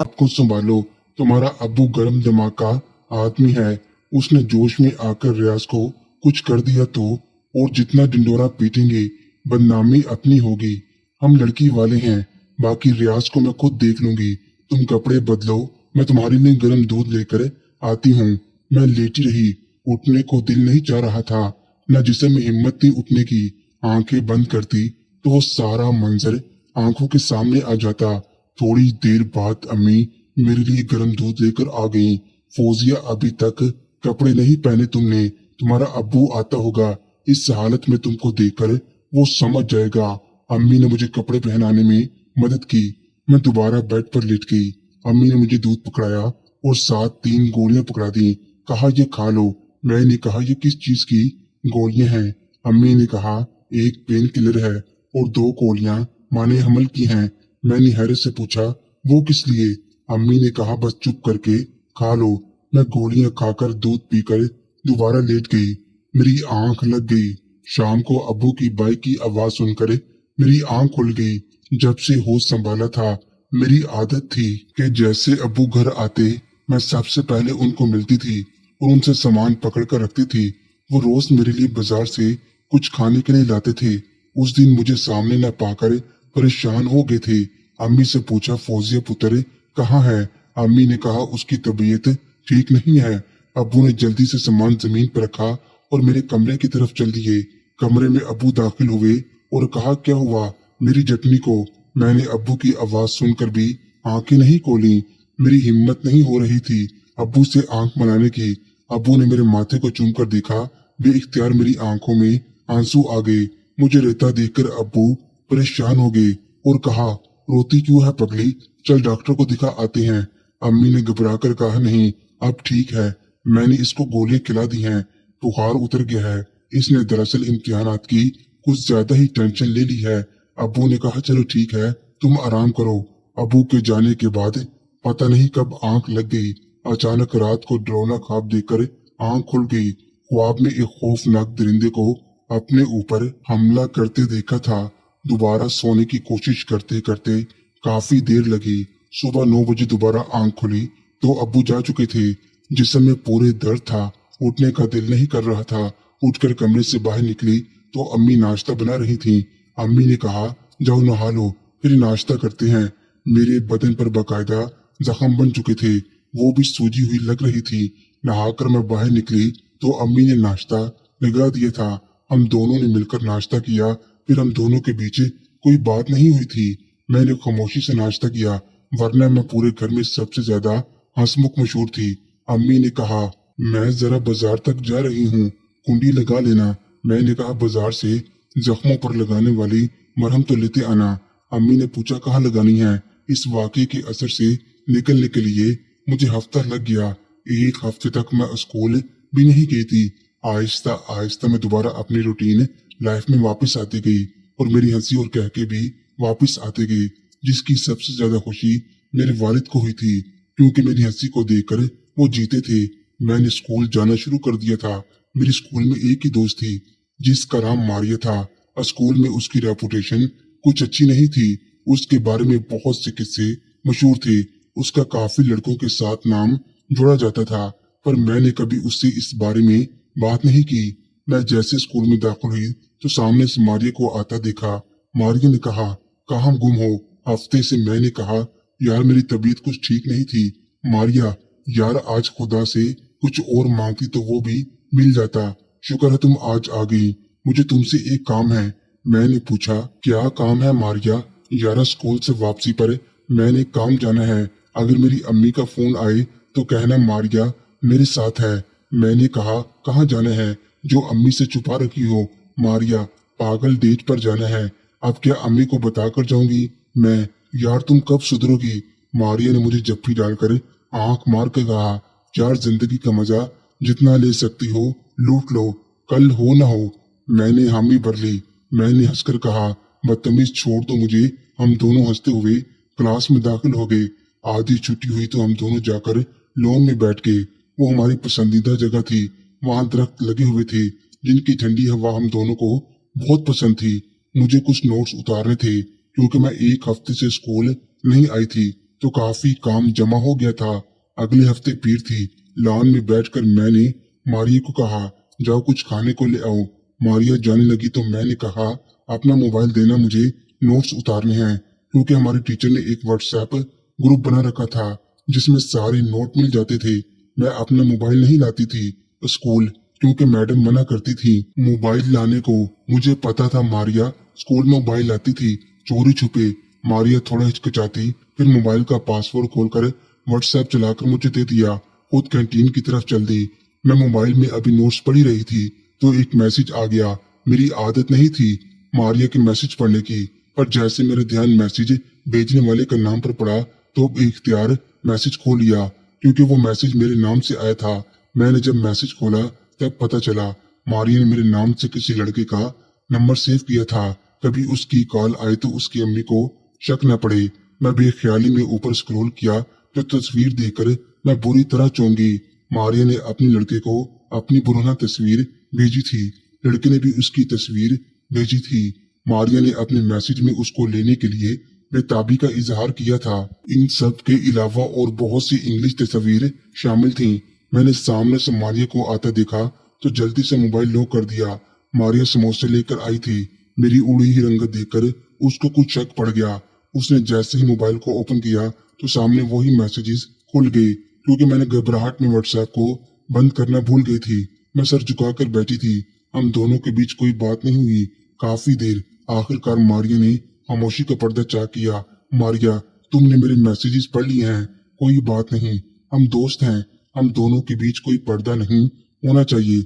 आपको संभालो। तुम्हारा अब्बू गर्म दिमाग का आदमी है। उसने जोश में आकर रियाज को कुछ कर दिया तो और जितना डिंडोरा पीटेंगे बदनामी अपनी होगी। हम लड़की वाले हैं, बाकी रियाज को मैं खुद देख लूंगी। तुम कपड़े बदलो, मैं तुम्हारे लिए गर्म दूध लेकर आती हूँ। मैं लेटी रही, उठने को दिल नहीं चाह रहा था। न जिसम में हिम्मत थी उठने की। आंखें बंद करती तो वो सारा मंजर आंखों के सामने आ जाता। थोड़ी देर बाद अम्मी मेरे लिए गर्म दूध लेकर आ गई। फौजिया, अभी तक कपड़े नहीं पहने तुमने। तुम्हारा अब्बू आता होगा, इस हालत में तुमको देखकर वो समझ जाएगा। अम्मी ने मुझे कपड़े पहनाने में मदद की। मैं दोबारा बेड पर लेट गई। अम्मी ने मुझे दूध पकड़ाया और साथ 3 गोलियां पकड़ा दी। कहा, ये खा लो। मैंने कहा, ये किस चीज की गोलियां हैं? अम्मी ने कहा, एक पेन किलर है और 2 गोलियां माने हमल की हैं। मैंने हैरत से पूछा, वो किस लिए? अम्मी ने कहा, बस चुप करके खा लो। मैं गोलियां खाकर दूध पीकर दोबारा लेट गई। मेरी आंख लग गई। शाम को अब्बू की बाइक की आवाज सुनकर मेरी आंख खुल गई। जब से होश संभाला था, मेरी आदत थी कि जैसे अब्बू घर आते मैं सबसे पहले उनको मिलती थी और उनसे सामान पकड़ कर रखती थी। वो रोज मेरे लिए बाजार से कुछ खाने के लिए लाते थे। उस दिन मुझे सामने न पाकर परेशान हो गए थे। अम्मी से पूछा, फौजिया पुत्र कहाँ है? अम्मी ने कहा, उसकी तबीयत ठीक नहीं है। अब्बू ने जल्दी से सामान जमीन पर रखा और मेरे कमरे की तरफ चल दिए। कमरे में अब्बू दाखिल हुए और कहा, क्या हुआ मेरी जटनी को? मैंने अब्बू की आवाज सुनकर भी आंखें नहीं खोली। मेरी हिम्मत नहीं हो रही थी अब्बू से आंख मिलाने की। अब्बू ने मेरे माथे को चूम कर देखा। बेइख्तियार मेरी आंखों में आंसू आ गए। मुझे रोता देखकर अब्बू परेशान हो गए और कहा, रोती क्यों है पगली? चल डॉक्टर को दिखा आते हैं। अम्मी ने घबरा कर कहा, नहीं अब ठीक है। मैंने इसको गोलियां खिला दी हैं, बुखार उतर गया है। इसने दरअसल इम्तिहानात की कुछ ज्यादा ही टेंशन ले ली है। अब्बू ने कहा, चलो ठीक है, तुम आराम करो। अब्बू के जाने के बाद पता नहीं कब आंख लग गई। अचानक रात को डरावना ख्वाब देखकर आंख खुल गई। ख्वाब में एक खौफनाक दरिंदे को अपने ऊपर हमला करते देखा था। दोबारा सोने की कोशिश करते करते काफी देर लगी। सुबह 9 बजे दोबारा आंख खुली तो अब्बू जा चुके थे। जिस्म में पूरे दर्द था, उठने का दिल नहीं कर रहा था। उठकर कमरे से बाहर निकली तो अम्मी नाश्ता बना रही थी। अम्मी ने कहा, जाओ नहा लो, फिर नाश्ता करते हैं। मेरे बदन पर बकायदा जख्म बन चुके थे, वो भी सूजी हुई लग रही थी। नहाकर मैं बाहर निकली तो अम्मी ने नाश्ता लगा दिया था। हम दोनों ने मिलकर नाश्ता किया। फिर हम दोनों के बीच कोई बात नहीं हुई थी। मैंने खामोशी से नाश्ता किया, वरना मैं पूरे घर में सबसे ज्यादा हंसमुख मशहूर थी। अम्मी ने कहा, मैं जरा बाजार तक जा रही हूँ, कुंडी लगा लेना। मैंने कहा, बाजार से जख्मों पर लगाने वाली मरहम तो लेते आना। अम्मी ने पूछा, कहाँ लगानी है? इस वाकये के असर से निकलने के लिए मुझे हफ्ता लग गया। 1 हफ्ते तक मैं स्कूल भी नहीं गई थी। आहिस्ता आहिस्ता मैं दोबारा अपनी रूटीन लाइफ में वापस आती गई और मेरी हंसी और कहके भी वापस आते गए, जिसकी सबसे ज्यादा खुशी मेरे वालिद को हुई थी, क्योंकि मेरी हंसी को देखकर वो जीते थे। मैंने स्कूल जाना शुरू कर दिया था। मेरे स्कूल में एक ही दोस्त थी जिसका नाम मारिया था। स्कूल में उसकी रेपुटेशन कुछ अच्छी नहीं थी। उसके बारे में बहुत से किस्से मशहूर थे। उसका काफी लड़कों के साथ नाम जोड़ा जाता था, पर मैंने कभी उससे इस बारे में बात नहीं की। मैं जैसे स्कूल में दाखिल हुई तो सामने से मारिया को आता देखा। मारिया ने कहा, कहाँ गुम हो हफ्ते से? मैंने कहा, यार मेरी तबीयत कुछ ठीक नहीं थी। मारिया, यार आज खुदा से कुछ और मांगती तो वो भी मिल जाता। शुक्र है तुम आज आ गई। मुझे तुमसे एक काम है। मैंने पूछा, क्या काम है मारिया? यार स्कूल से वापसी पर मैंने काम जाना है। अगर मेरी अम्मी का फोन आए तो कहना मारिया मेरे साथ है। मैंने कहा, कहाँ जाना है जो अम्मी से छुपा रखी हो? मारिया, पागल डेट पर जाना है। अब क्या अम्मी को बताकर जाऊंगी मैं? यार तुम कब सुधरोगी? मारिया ने मुझे जप्फी डालकर आंख मार कर कहा, यार जिंदगी का मजा जितना ले सकती हो लूट लो, कल हो ना हो। मैंने हामी भर ली। मैंने हंसकर कहा, बदतमीज छोड़ दो मुझे। हम दोनों हंसते हुए क्लास में दाखिल हो गए। आधी छुट्टी हुई तो हम दोनों जाकर लॉन में बैठ गए। वो हमारी पसंदीदा जगह थी। वहां दरख्त लगे हुए थे जिनकी ठंडी हवा हम दोनों को बहुत पसंद थी। मुझे कुछ नोट्स उतारने थे क्योंकि मैं 1 हफ्ते से स्कूल नहीं आई थी। तो काफी काम जमा हो गया था। अगले हफ्ते पीर थी। लॉन में बैठकर मैंने मारिया को कहा, जाओ कुछ खाने को ले आओ। मारिया जाने लगी तो मैंने कहा, अपना मोबाइल देना, मुझे नोट्स उतारने हैं। क्योंकि हमारे टीचर ने एक व्हाट्सएप ग्रुप बना रखा था जिसमें सारे नोट मिल जाते थे। मैं अपना मोबाइल नहीं लाती थी स्कूल, क्योंकि मैडम मना करती थी मोबाइल लाने को। मुझे पता था मारिया स्कूल में मोबाइल लाती थी चोरी छुपे। मारिया थोड़ा हिचकिचाती, फिर मोबाइल का पासवर्ड खोलकर व्हाट्सएप चलाकर मुझे दे दिया। खुद कैंटीन की तरफ चल दी। मैं मोबाइल में अभी नोट्स पढ़ी रही थी तो एक मैसेज आ गया। मेरी आदत नहीं थी मारिया के मैसेज पढ़ने की, पर जैसे मेरा ध्यान मैसेज भेजने वाले का नाम पर पड़ा तो बेइख्तियार मैसेज खोल लिया, क्योंकि वो मैसेज मेरे नाम से आया था। मैंने जब मैसेज खोला तब पता चला मारिया ने मेरे नाम से किसी लड़के का नंबर सेव किया था। कभी उसकी कॉल आए तो उसकी अम्मी को शक न पड़े। मैं बेख्याली में ऊपर स्क्रॉल किया तो तस्वीर देखकर मैं बुरी तरह चौंकी। मारिया ने अपने लड़के को अपनी पुराना तस्वीर भेजी थी। लड़के ने भी उसकी तस्वीर भेजी थी। मारिया ने अपने मैसेज में उसको लेने के लिए बेताबी का इजहार किया था। इन सब के अलावा और बहुत सी इंग्लिश तस्वीर शामिल थीं। मैंने सामने से मारिया को आता देखा तो जल्दी से मोबाइल लॉक कर दिया। मारिया समोसे लेकर आई थी। मेरी उड़ी ही रंगत देखकर उसको कुछ शक पड़ गया। उसने जैसे ही मोबाइल को ओपन किया तो सामने वही मैसेजेस खुल गए। क्योंकि मैंने घबराहट में व्हाट्सएप को बंद करना भूल गई थी। मैं सर झुकाकर बैठी थी। हम दोनों के बीच कोई बात नहीं हुई काफी देर। आखिरकार मारिया ने खामोशी का पर्दा चाक किया। मारिया, तुमने मेरे मैसेजेस पढ़ लिए हैं। कोई बात नहीं, हम दोस्त हैं। हम दोनों के बीच कोई पर्दा नहीं होना चाहिए।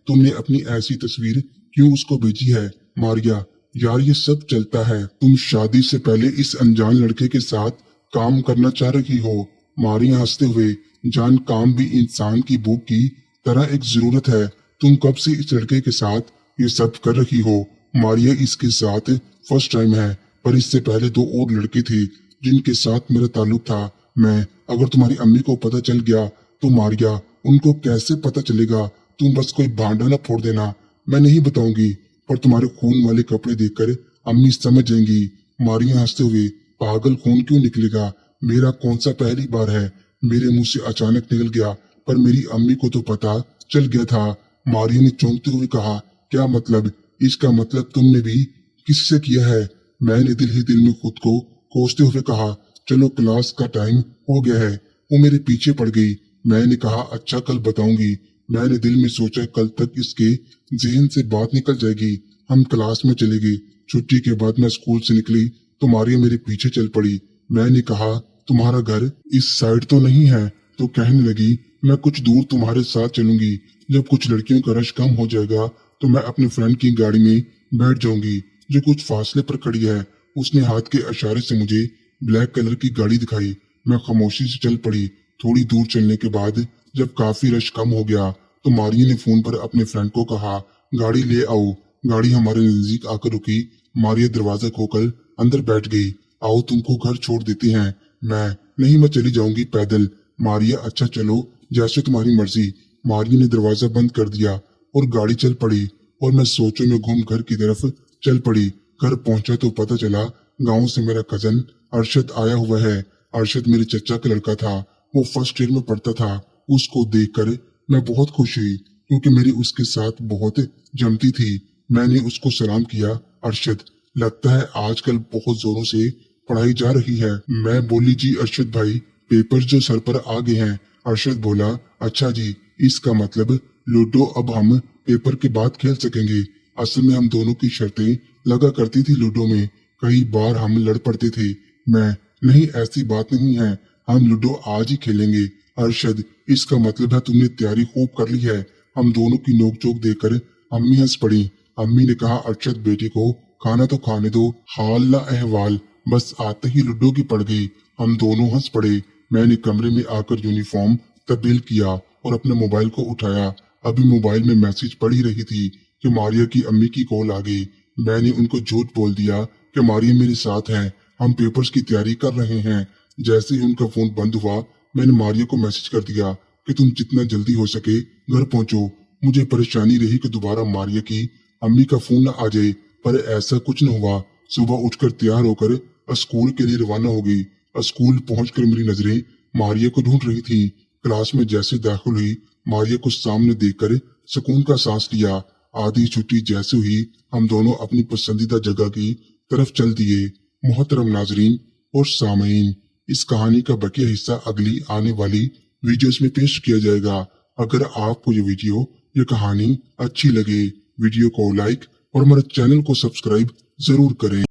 तुमने अपनी ऐसी तस्वीर क्यों उसको भेजी है? मारिया, यार ये सब चलता है। तुम शादी से पहले इस अनजान लड़के के साथ काम करना चाह रही हो। मारिया हंसते हुए, जान, काम भी इंसान की भूख की तरह एक जरूरत है। तुम कब से इस लड़के के साथ ये सब कर रही हो? मारिया, इसके साथ फर्स्ट टाइम है, पर इससे पहले दो और लड़के थे जिनके साथ मेरा ताल्लुक था। अगर तुम्हारी अम्मी को पता चल गया तो मारिया, उनको कैसे पता चलेगा? तुम बस कोई भांडा ना फोड़ देना। मैं नहीं बताऊंगी, पर तुम्हारे खून वाले कपड़े देखकर अम्मी समझ जाएंगी। मारिया हंसते हुए, पागल, खून क्यों निकलेगा? मेरा कौन सा पहली बार है? मेरे मुंह से अचानक निकल गया, पर मेरी अम्मी को तो पता चल गया था। मारिया ने चौंकते हुए कहा, क्या मतलब? इसका मतलब तुमने भी किसी से किया है? मैंने दिल ही दिल में खुद को कोसते हुए कहा, चलो क्लास का टाइम हो गया है। वो मेरे पीछे पड़ गई। मैंने कहा, अच्छा कल बताऊंगी। मैंने दिल में सोचा कल तक इसके जहन से बात निकल जाएगी। हम क्लास में चले गए। छुट्टी के बाद मैं स्कूल से निकली तो मारिया मेरे पीछे चल पड़ी। मैंने कहा, तुम्हारा घर इस साइड तो नहीं है? तो कहने लगी, मैं कुछ दूर तुम्हारे साथ चलूंगी। जब कुछ लड़कियों का रश कम हो जाएगा तो मैं अपने फ्रेंड की गाड़ी में बैठ जाऊंगी जो कुछ फासले पर खड़ी है। उसने हाथ के इशारे से मुझे ब्लैक कलर की गाड़ी दिखाई। मैं खामोशी से चल पड़ी। थोड़ी दूर चलने के बाद जब काफी रश कम हो गया तो मारिया ने फोन पर अपने फ्रेंड को कहा, गाड़ी ले आओ। गाड़ी हमारे नजदीक आकर रुकी। मारिया दरवाजा खोलकर अंदर बैठ गई। आओ, तुमको घर छोड़ देते हैं। नहीं, मैं चली जाऊंगी पैदल। मारिया, अच्छा चलो, जैसे तुम्हारी मर्जी। मारिया ने दरवाजा बंद कर दिया और गाड़ी चल पड़ी और मैं सोचों में घूम घर की तरफ चल पड़ी। घर पहुंचा तो पता चला गांव से मेरा कजन अरशद आया हुआ है। अरशद मेरे चचा का लड़का था। वो फर्स्ट ईयर में पढ़ता था। उसको देखकर मैं बहुत खुश हुई क्योंकि मेरी उसके साथ बहुत जमती थी। मैंने उसको सलाम किया। अरशद, लगता है आजकल बहुत जोरों से पढ़ाई जा रही है। मैं बोली, जी अरशद भाई, पेपर जो सर पर आ गए हैं। अरशद बोला, अच्छा जी, इसका मतलब लूडो अब हम पेपर के बाद खेल सकेंगे। असल में हम दोनों की शर्तें लगा करती थी लूडो में। कई बार हम लड़ पड़ते थे। नहीं, ऐसी बात नहीं है, हम लूडो आज ही खेलेंगे। अरशद, इसका मतलब है तुमने तैयारी खूब कर ली है। हम दोनों की नोकझोंक देखकर अम्मी हंस पड़ी। अम्मी ने कहा, अरशद बेटी को खाना तो खाने दो, हाल ला अहवाल। बस आते ही लूडो की पड़ गई। हम दोनों हंस पड़े। मैंने कमरे में आकर यूनिफॉर्म तब्दील किया और अपने मोबाइल को उठाया। अभी मोबाइल में मैसेज पढ़ ही रही थी कि मारिया की अम्मी की कॉल आ गई। मैंने उनको झूठ बोल दिया कि मारिया मेरे साथ है, हम पेपर्स की तैयारी कर रहे हैं। जैसे ही उनका फोन बंद हुआ मैंने मारिया को मैसेज कर दिया कि तुम जितना जल्दी हो सके घर पहुंचो। मुझे परेशानी रही कि दोबारा मारिया की अम्मी का फोन न आ जाए, पर ऐसा कुछ न हुआ। सुबह उठकर तैयार होकर स्कूल के लिए रवाना हो गई। स्कूल पहुंचकर मेरी नजरें मारिया को ढूंढ रही थी। क्लास में जैसे दाखिल हुई, मारिया को सामने देखकर सुकून का सांस लिया। आधी छुट्टी जैसे हुई, हम दोनों अपनी पसंदीदा जगह की तरफ चल दिए। मोहतरम नाजरीन और सामीन, इस कहानी का बकिया हिस्सा अगली आने वाली वीडियोस में पेश किया जाएगा। अगर आपको ये वीडियो ये कहानी अच्छी लगे, वीडियो को लाइक और हमारे चैनल को सब्सक्राइब जरूर करें।